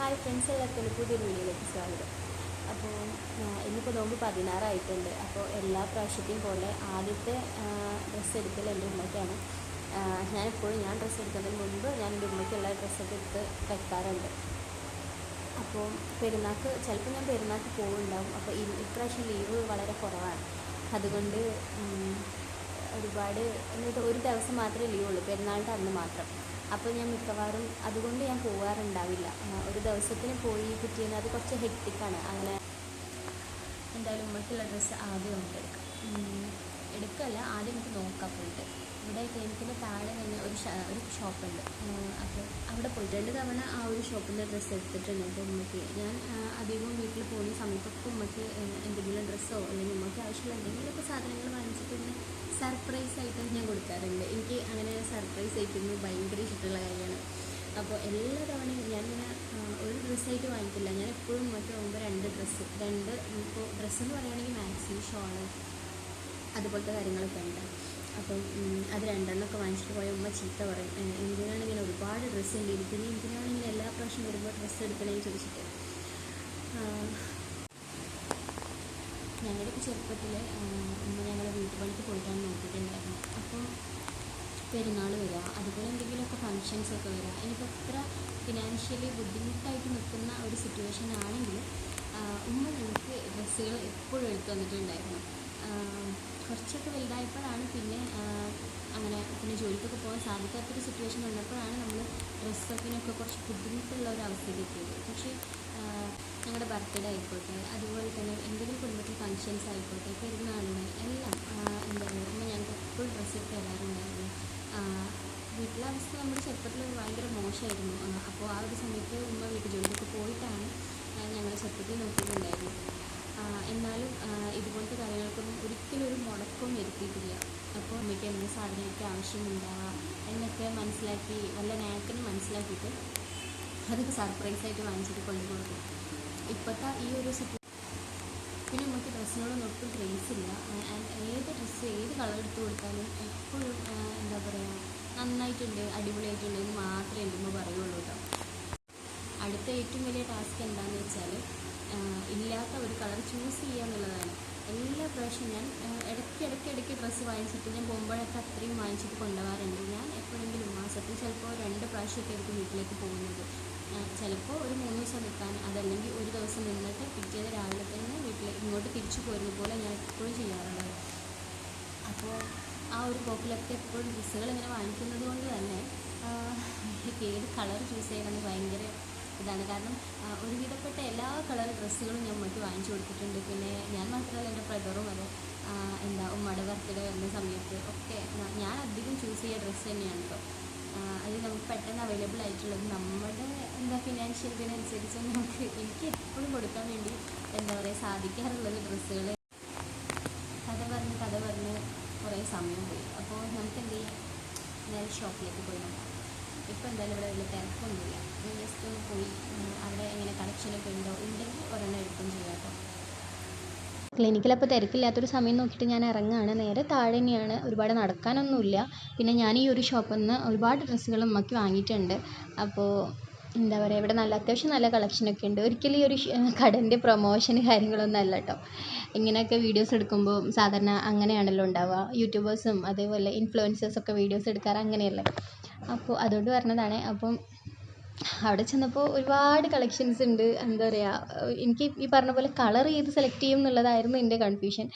Hi friends, എല്ലാവർക്കും പുതിയൊരു വീഡിയോയിലേക്ക് സ്വാഗതം. അപ്പോൾ ഇന്നിപ്പോൾ നോമ്പ് 16 ആയിട്ടുണ്ട്. അപ്പോൾ എല്ലാ പ്രാവശ്യത്തെയും പോലെ ആദ്യത്തെ ഡ്രസ്സ് എടുക്കൽ എൻ്റെ ഉമ്മയ്ക്കാണ്. ഞാൻ ഡ്രസ്സ് എടുക്കുന്നതിന് മുൻപ് ഞാൻ എൻ്റെ ഉമ്മയ്ക്കുള്ള ഡ്രസ്സൊക്കെ എടുത്ത് വെക്കാറുണ്ട്. അപ്പോൾ ചിലപ്പോൾ ഞാൻ പെരുന്നാൾക്ക് പോകുന്നുണ്ടാവും. അപ്പോൾ ഇപ്രാവശ്യം ലീവ് വളരെ കുറവാണ്. അതുകൊണ്ട് ഒരു ദിവസം മാത്രമേ ലീവുള്ളൂ, പെരുന്നാളിൻ്റെ അന്ന് മാത്രം. അപ്പോൾ ഞാൻ മിക്കവാറും അതുകൊണ്ട് ഞാൻ പോകാറുണ്ടാവില്ല. ഒരു ദിവസത്തിന് പോയി പിറ്റേന്ന് അത് കുറച്ച് ഹെക്റ്റിക്കാണ്. അങ്ങനെ എന്തായാലും ഉമ്മയ്ക്കുള്ള ഡ്രസ്സ് ആദ്യം നമുക്ക് എടുക്കല്ല, ആദ്യം നമുക്ക് നോക്കാം പോയിട്ട്. ഇവിടെ ക്ലിനിക്കിൻ്റെ താഴെ തന്നെ ഒരു ഷോപ്പുണ്ട്. അപ്പോൾ അവിടെ പോയിട്ട് 2 തവണ ആ ഒരു ഷോപ്പിൽ നിന്ന് ഡ്രസ്സ് എടുത്തിട്ടുണ്ട്. അപ്പോൾ ഉമ്മയ്ക്ക് ഞാൻ അധികവും വീട്ടിൽ പോകുന്ന സമയത്തൊക്കെ ഉമ്മയ്ക്ക് എന്തെങ്കിലും ഡ്രസ്സോ അല്ലെങ്കിൽ ഉമ്മയ്ക്ക് ആവശ്യമുള്ള എന്തെങ്കിലുമൊക്കെ സാധനങ്ങൾ വാങ്ങിച്ചിട്ട് ഇങ്ങനെ സർപ്രൈസായിട്ട് ഞാൻ കൊടുക്കാറുണ്ട്. എനിക്ക് അങ്ങനെ സർപ്രൈസ് അയക്കുന്നത് ഭയങ്കര ഇഷ്ടമുള്ള കാര്യമാണ്. അപ്പോൾ എല്ലാ തവണയും ഞാനിങ്ങനെ ഒരു ഡ്രസ്സായിട്ട് വാങ്ങിക്കില്ല. ഞാൻ എപ്പോഴും ഉമ്മയ്ക്ക് പോകുമ്പോൾ 2 ഡ്രസ്സ് ഇപ്പോൾ ഡ്രസ്സെന്ന് പറയുകയാണെങ്കിൽ മാക്സി, ഷോള് അതുപോലത്തെ കാര്യങ്ങളൊക്കെ ഉണ്ട്. അപ്പം അത് 2 എണ്ണമൊക്കെ വാങ്ങിച്ചിട്ട് പോയ ഉമ്മ ചീത്ത പറയും, എന്തിനാണ് ഇങ്ങനെ ഒരുപാട് ഡ്രസ്സ് ഉണ്ട് എനിക്ക്, എന്തിനാണ് ഇങ്ങനെ എല്ലാ പ്രാവശ്യം വരുമ്പോൾ ഡ്രസ്സ് എടുക്കണമെന്ന് ചോദിച്ചിട്ട്. ഞങ്ങളുടെയൊക്കെ ചെറുപ്പത്തിൽ ഉമ്മ ഞങ്ങളെ വീട്ടുപണിക്ക് പോയിട്ടാണ് നോക്കിയിട്ടുണ്ടായിരുന്നു. അപ്പോൾ പെരുന്നാൾ വരിക, അതുപോലെ എന്തെങ്കിലുമൊക്കെ ഫങ്ഷൻസൊക്കെ വരിക, എനിക്ക് അത്ര ഫിനാൻഷ്യലി ബുദ്ധിമുട്ടായിട്ട് നിൽക്കുന്ന ഒരു സിറ്റുവേഷൻ ആണെങ്കിൽ ഉമ്മ ഞങ്ങൾക്ക് ഡ്രസ്സുകൾ എപ്പോഴും എടുത്തു വന്നിട്ടുണ്ടായിരുന്നു. കുറച്ചൊക്കെ വലുതായപ്പോഴാണ് പിന്നെ ജോലിക്കൊക്കെ പോകാൻ സാധിക്കാത്തൊരു സിറ്റുവേഷൻ വന്നപ്പോഴാണ് നമ്മൾ ഡ്രസ്സൊക്കെ കുറച്ച് ബുദ്ധിമുട്ടുള്ള ഒരു അവസ്ഥയിലേക്ക് എത്തിയത്. പക്ഷേ ഞങ്ങളുടെ ബർത്ത്ഡേ ആയിക്കോട്ടെ, അതുപോലെ തന്നെ എന്തെങ്കിലും കുടുംബത്തിൽ ഫങ്ഷൻസ് ആയിക്കോട്ടെ, പെരുന്നാളിന് എല്ലാം ഉമ്മ ഞങ്ങൾക്ക് എപ്പോഴും ഡ്രസ്സ് ഇട്ട് തരാറുണ്ടായിരുന്നു. വീട്ടിലെ അവസ്ഥ നമ്മുടെ ചെറുപ്പത്തിൽ ഭയങ്കര മോശമായിരുന്നു. അപ്പോൾ ആ ഒരു സമയത്ത് ഉമ്മ വീട്ടു ജോലിക്കൊക്കെ പോയിട്ടാണ് ഞങ്ങൾ ചെറുപ്പത്തിൽ നോക്കിയിട്ടുണ്ടായിരുന്നു. എന്നാലും ഇതുപോലത്തെ കാര്യങ്ങൾക്കൊന്നും ഒരിക്കലും ഒരു മുടക്കവും വരുത്തിയിട്ടില്ല. അപ്പോൾ അമ്മയ്ക്ക് എന്ത് സാധനമൊക്കെ ആവശ്യമുണ്ടാവുക എന്നൊക്കെ മനസ്സിലാക്കി, വല്ല നാക്കിനും മനസ്സിലാക്കിയിട്ട് അതൊക്കെ സർപ്രൈസായിട്ട് വാങ്ങിച്ചിട്ട് കൊണ്ടുപോകും. ഇപ്പോഴത്തെ ഈ ഒരു പിന്നെ നമുക്ക് ഡ്രസ്സിനോടൊന്നും ഒട്ടും ക്രേസ് ഇല്ല. ഏത് ഡ്രസ്സ് ഏത് കളർ എടുത്ത് കൊടുത്താലും എപ്പോഴും നന്നായിട്ടുണ്ട്, അടിപൊളിയായിട്ടുണ്ട് എന്ന് മാത്രമേ എൻ്റെ ഉമ്മ പറയുള്ളൂ കേട്ടോ. അടുത്ത ഏറ്റവും വലിയ ടാസ്ക് എന്താണെന്ന് വെച്ചാൽ ഇല്ലാത്ത ഒരു കളർ ചൂസ് ചെയ്യുക എന്നുള്ളതാണ്. എല്ലാ പ്രാവശ്യവും ഞാൻ ഇടയ്ക്ക് ഡ്രസ്സ് വാങ്ങിച്ചിട്ട് ഞാൻ പോകുമ്പോഴൊക്കെ അത്രയും വാങ്ങിച്ചിട്ട് കൊണ്ടുപോകാറുണ്ട്. ഞാൻ എപ്പോഴെങ്കിലും മാസത്തിൽ ചിലപ്പോൾ 2 പ്രാവശ്യമൊക്കെ ആയിരിക്കും വീട്ടിലേക്ക് പോകുന്നത്. ചിലപ്പോൾ ഒരു 3 ദിവസം നിൽക്കാൻ, അതല്ലെങ്കിൽ ഒരു ദിവസം നിന്നിട്ട് പിറ്റേന്ന് രാവിലെ തന്നെ ഇങ്ങോട്ട് തിരിച്ചു പോരുന്ന പോലെ ഞാൻ എപ്പോഴും ചെയ്യാറുള്ളത്. അപ്പോൾ ആ ഒരു പോക്കിലൊക്കെ എപ്പോഴും ഡ്രസ്സുകൾ ഇങ്ങനെ വാങ്ങിക്കുന്നത് കൊണ്ട് തന്നെ ഏത് കളർ ചൂസ് ചെയ്യണമെന്ന് ഭയങ്കര ഇതാണ്. കാരണം ഒരുവിധപ്പെട്ട എല്ലാ കളർ ഡ്രസ്സുകളും ഞാൻ ഉമ്മയ്ക്ക് വാങ്ങിച്ചു കൊടുത്തിട്ടുണ്ട്. പിന്നെ ഞാൻ മാത്രമല്ല, എൻ്റെ ബ്രദറും അതെ, ഉമ്മയുടെ ബർത്ത്ഡേ വരുന്ന സമയത്ത് ഒക്കെ ഞാൻ അധികം ചൂസ് ചെയ്യുക ഡ്രസ്സ് തന്നെയാണ് കേട്ടോ. അത് നമുക്ക് പെട്ടെന്ന് അവൈലബിൾ ആയിട്ടുള്ളത് നമ്മുടെ ഫിനാൻഷ്യൽ ഇതിനനുസരിച്ച് എനിക്ക് എപ്പോഴും കൊടുക്കാൻ വേണ്ടി സാധിക്കാറുള്ളത് ഡ്രസ്സുകൾ. കഥ പറഞ്ഞ് കുറേ സമയം പോയി. അപ്പോൾ നമുക്ക് എന്ത് ചെയ്യാം, നേരെ ഷോപ്പിലേക്ക് പോയി നോക്കാം. ഇപ്പോൾ എന്തായാലും ഇവിടെ വലിയ തിരക്കൊന്നുമില്ല. ജസ്റ്റ് ഒന്ന് പോയി അവിടെ എങ്ങനെ കളക്ഷനൊക്കെ ഉണ്ടെങ്കിൽ ഒരെണ്ണം എടുക്കുകയും ചെയ്യാം കേട്ടോ. ക്ലിനിക്കിലപ്പോൾ തിരക്കില്ലാത്തൊരു സമയം നോക്കിയിട്ട് ഞാൻ ഇറങ്ങുകയാണ്. നേരെ താഴെ തന്നെയാണ്, ഒരുപാട് നടക്കാനൊന്നുമില്ല. പിന്നെ ഞാൻ ഈ ഒരു ഷോപ്പിൽ നിന്ന് ഒരുപാട് ഡ്രസ്സുകൾ ഉമ്മയ്ക്ക് വാങ്ങിയിട്ടുണ്ട്. അപ്പോൾ ഇവിടെ അത്യാവശ്യം നല്ല കളക്ഷനൊക്കെ ഉണ്ട്. ഒരിക്കലും ഈ ഒരു കടൻ്റെ പ്രൊമോഷൻ കാര്യങ്ങളൊന്നും അല്ല കേട്ടോ. ഇങ്ങനെയൊക്കെ വീഡിയോസ് എടുക്കുമ്പോൾ സാധാരണ അങ്ങനെയാണല്ലോ ഉണ്ടാവുക. യൂട്യൂബേഴ്സും അതേപോലെ ഇൻഫ്ലുവൻസേഴ്സൊക്കെ വീഡിയോസ് എടുക്കാറ് അങ്ങനെയല്ലേ. അപ്പോൾ അതുകൊണ്ട് പറഞ്ഞതാണ്. അപ്പം അവിടെ ചെന്നപ്പോൾ ഒരുപാട് കളക്ഷൻസ് ഉണ്ട്. എനിക്ക് ഈ പറഞ്ഞ പോലെ കളർ ചെയ്ത് സെലക്ട് ചെയ്യും എന്നുള്ളതായിരുന്നു എൻ്റെ കൺഫ്യൂഷൻ.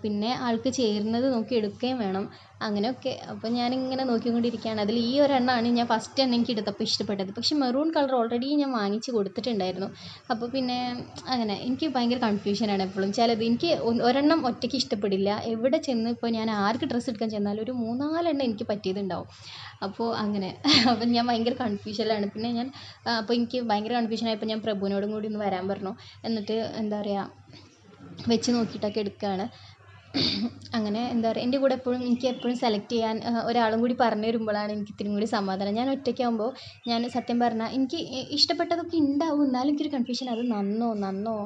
പിന്നെ ആൾക്ക് ചേരുന്നത് നോക്കി എടുക്കുകയും വേണം, അങ്ങനെയൊക്കെ. അപ്പോൾ ഞാനിങ്ങനെ നോക്കിക്കൊണ്ടിരിക്കുകയാണ്. അതിൽ ഈ ഒരെണ്ണമാണ് ഞാൻ ഫസ്റ്റ് തന്നെ എനിക്ക് എടുത്തപ്പോൾ ഇഷ്ടപ്പെട്ടത്. പക്ഷേ മെറൂൺ കളർ ഓൾറെഡി ഞാൻ വാങ്ങിച്ച് കൊടുത്തിട്ടുണ്ടായിരുന്നു. അപ്പോൾ പിന്നെ എനിക്ക് ഭയങ്കര കൺഫ്യൂഷനാണ് എപ്പോഴും. ചിലത് എനിക്ക് ഒരെണ്ണം ഒറ്റയ്ക്ക് ഇഷ്ടപ്പെടില്ല. എവിടെ ചെന്ന് ഇപ്പോൾ ഞാൻ ആർക്ക് ഡ്രസ്സ് എടുക്കാൻ ചെന്നാലും ഒരു 3-4 എണ്ണം എനിക്ക് പറ്റിയതുണ്ടാവും. അപ്പോൾ അപ്പം ഞാൻ ഭയങ്കര കൺഫ്യൂഷനിലാണ്. പിന്നെ അപ്പോൾ എനിക്ക് ഭയങ്കര കൺഫ്യൂഷനായപ്പോൾ ഞാൻ പ്രഭുവിനോടും കൂടി ഒന്ന് വരാൻ പറഞ്ഞു. എന്നിട്ട് വെച്ച് നോക്കിയിട്ടൊക്കെ എടുക്കുകയാണ്. അങ്ങനെ എൻ്റെ കൂടെ എനിക്ക് എപ്പോഴും സെലക്ട് ചെയ്യാൻ ഒരാളും കൂടി പറഞ്ഞു തരുമ്പോഴാണ് എനിക്ക് ഇത്തിരി കൂടി സമാധാനം. ഞാൻ ഒറ്റയ്ക്കാകുമ്പോൾ ഞാൻ സത്യം പറഞ്ഞാൽ എനിക്ക് ഇഷ്ടപ്പെട്ടതൊക്കെ ഉണ്ടാവും, എന്നാലും എനിക്കൊരു കൺഫ്യൂഷൻ, അത് നന്നോ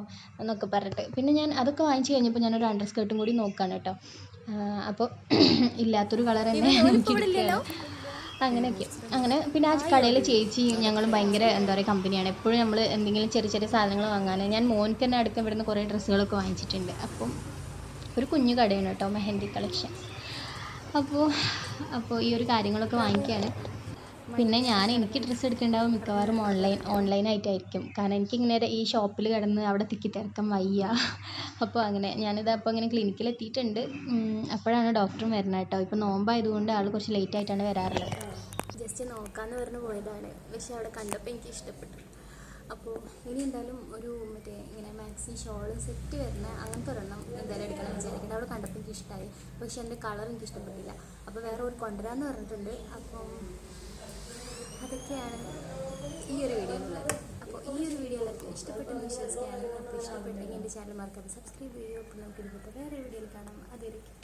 എന്നൊക്കെ പറഞ്ഞിട്ട്. പിന്നെ ഞാൻ അതൊക്കെ വാങ്ങിച്ച് കഴിഞ്ഞപ്പോൾ ഞാനൊരു അണ്ടർ സ്കേർട്ടും കൂടി നോക്കുകയാണ് കേട്ടോ. അപ്പോൾ ഇല്ലാത്തൊരു കളർ തന്നെ അങ്ങനെയൊക്കെ. അങ്ങനെ പിന്നെ ആ കടയിൽ ചേച്ചി ഞങ്ങളും ഭയങ്കര എന്താ പറയുക കമ്പനിയാണ്. എപ്പോഴും നമ്മൾ എന്തെങ്കിലും ചെറിയ ചെറിയ സാധനങ്ങൾ വാങ്ങാൻ, ഞാൻ മോനിക്ക് തന്നെ അടക്കം ഇവിടുന്ന് കുറേ ഡ്രസ്സുകളൊക്കെ വാങ്ങിച്ചിട്ടുണ്ട്. അപ്പം ഒരു കുഞ്ഞു കടയാണ് കേട്ടോ, മെഹന്തി കളക്ഷൻസ്. അപ്പോൾ ഈ ഒരു കാര്യങ്ങളൊക്കെ വാങ്ങിക്കുകയാണ്. പിന്നെ എനിക്ക് ഡ്രസ്സ് എടുക്കേണ്ടാവും മിക്കവാറും ഓൺലൈനായിട്ടായിരിക്കും. കാരണം എനിക്കിങ്ങനെ ഈ ഷോപ്പിൽ കിടന്ന് അവിടെ തിക്കി തിരക്കാൻ വയ്യ. അപ്പോൾ അങ്ങനെ ഞാനിതപ്പോൾ ഇങ്ങനെ ക്ലിനിക്കിലെത്തിയിട്ടുണ്ട്. അപ്പോഴാണ് ഡോക്ടറും വരുന്നത് കേട്ടോ. ഇപ്പോൾ നോമ്പായതുകൊണ്ട് ആൾ കുറച്ച് ലേറ്റായിട്ടാണ് വരാറുള്ളത്. ജസ്റ്റ് നോക്കാമെന്ന് പറഞ്ഞ് പോയതാണ്, പക്ഷെ അവിടെ കണ്ടപ്പോൾ എനിക്ക് ഇഷ്ടപ്പെട്ടു. അപ്പോൾ ഇനി എന്തായാലും ഒരു ഇങ്ങനെ മാക്സി ഷോള് സെറ്റ് വരുന്ന അങ്ങനത്തെ ഒരെണ്ണം എന്തായാലും എടുക്കണം വിചാരിക്കുന്നത്. അവിടെ കണ്ടപ്പോൾ എനിക്ക് ഇഷ്ടമായി, പക്ഷെ എൻ്റെ കളർ എനിക്ക് ഇഷ്ടപ്പെട്ടില്ല. അപ്പോൾ വേറെ ഒരു കൊണ്ടുവരാമെന്ന് പറഞ്ഞിട്ടുണ്ട്. അപ്പം അതൊക്കെയാണ് ഈ ഒരു വീഡിയോയിലുള്ളത്. അപ്പോൾ ഈ ഒരു വീഡിയോ എല്ലാവർക്കും ഇഷ്ടപ്പെട്ടെന്ന് വിശ്വസിക്കുകയാണ്. അപ്പോൾ ഇഷ്ടപ്പെട്ടെങ്കിൽ എൻ്റെ ചാനൽ മറക്കാതെ സബ്സ്ക്രൈബ് ചെയ്യുക. അപ്പോൾ നമുക്ക് ഇതുപോലത്തെ വേറെ വീഡിയോയിൽ കാണാം. അതായിരിക്കും.